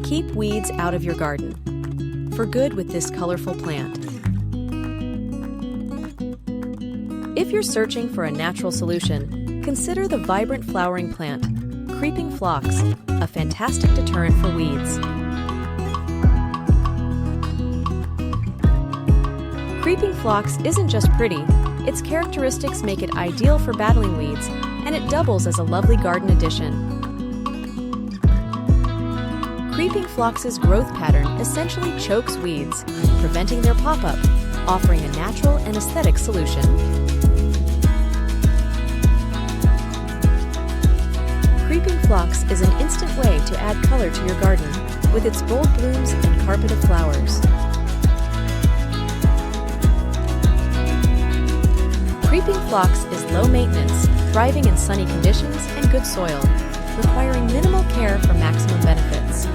Keep weeds out of your garden for good with this colorful plant. If you're searching for a natural solution, consider the vibrant flowering plant, creeping phlox, a fantastic deterrent for weeds. Creeping phlox isn't just pretty, its characteristics make it ideal for battling weeds, and it doubles as a lovely garden addition. Creeping phlox's growth pattern essentially chokes weeds, preventing their pop-up, offering a natural and aesthetic solution. Creeping phlox is an instant way to add color to your garden with its bold blooms and carpet of flowers. Creeping phlox is low maintenance, thriving in sunny conditions and good soil, requiring minimal care for maximum benefits.